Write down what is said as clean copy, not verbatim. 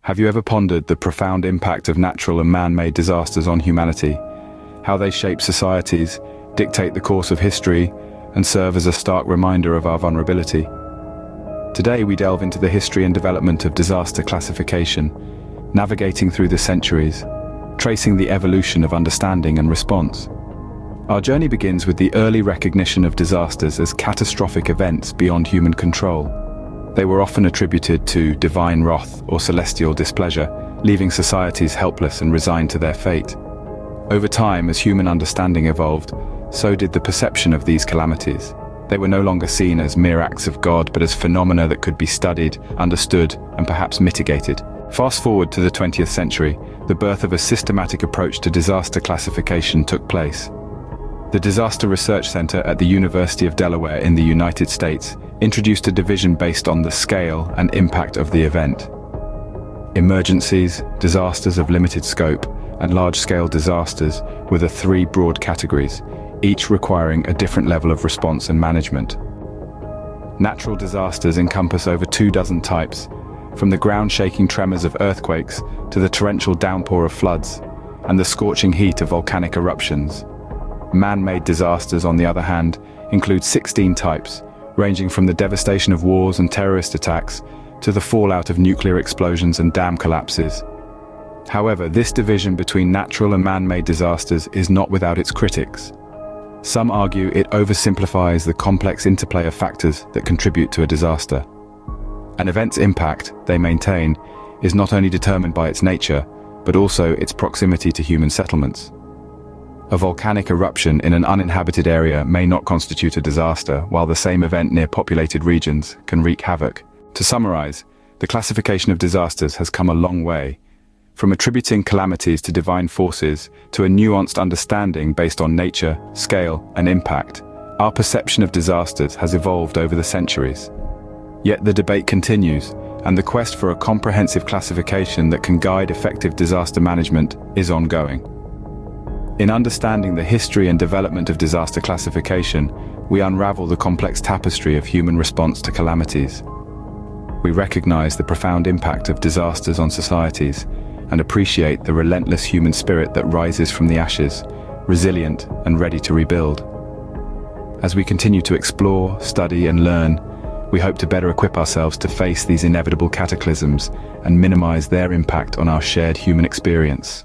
Have you ever pondered the profound impact of natural and man-made disasters on humanity? How they shape societies, dictate the course of history, and serve as a stark reminder of our vulnerability? Today we delve into the history and development of disaster classification, navigating through the centuries, tracing the evolution of understanding and response. Our journey begins with the early recognition of disasters as catastrophic events beyond human control. They were often attributed to divine wrath or celestial displeasure, leaving societies helpless and resigned to their fate. Over time, as human understanding evolved, so did the perception of these calamities. They were no longer seen as mere acts of God, but as phenomena that could be studied, understood, and perhaps mitigated. Fast forward to the 20th century, the birth of a systematic approach to disaster classification took place. The Disaster Research Center at the University of Delaware in the United States introduced a division based on the scale and impact of the event. Emergencies, disasters of limited scope, and large-scale disasters were the three broad categories, each requiring a different level of response and management. Natural disasters encompass over 24 types, from the ground-shaking tremors of earthquakes to the torrential downpour of floods and the scorching heat of volcanic eruptions. Man-made disasters, on the other hand, include 16 types, ranging from the devastation of wars and terrorist attacks to the fallout of nuclear explosions and dam collapses. However, this division between natural and man-made disasters is not without its critics. Some argue it oversimplifies the complex interplay of factors that contribute to a disaster. An event's impact, they maintain, is not only determined by its nature, but also its proximity to human settlements. A volcanic eruption in an uninhabited area may not constitute a disaster, while the same event near populated regions can wreak havoc. To summarize, the classification of disasters has come a long way, from attributing calamities to divine forces to a nuanced understanding based on nature, scale, and impact. Our perception of disasters has evolved over the centuries. Yet the debate continues, and the quest for a comprehensive classification that can guide effective disaster management is ongoing. In understanding the history and development of disaster classification, we unravel the complex tapestry of human response to calamities. We recognize the profound impact of disasters on societies and appreciate the relentless human spirit that rises from the ashes, resilient and ready to rebuild. As we continue to explore, study, and learn, we hope to better equip ourselves to face these inevitable cataclysms and minimize their impact on our shared human experience.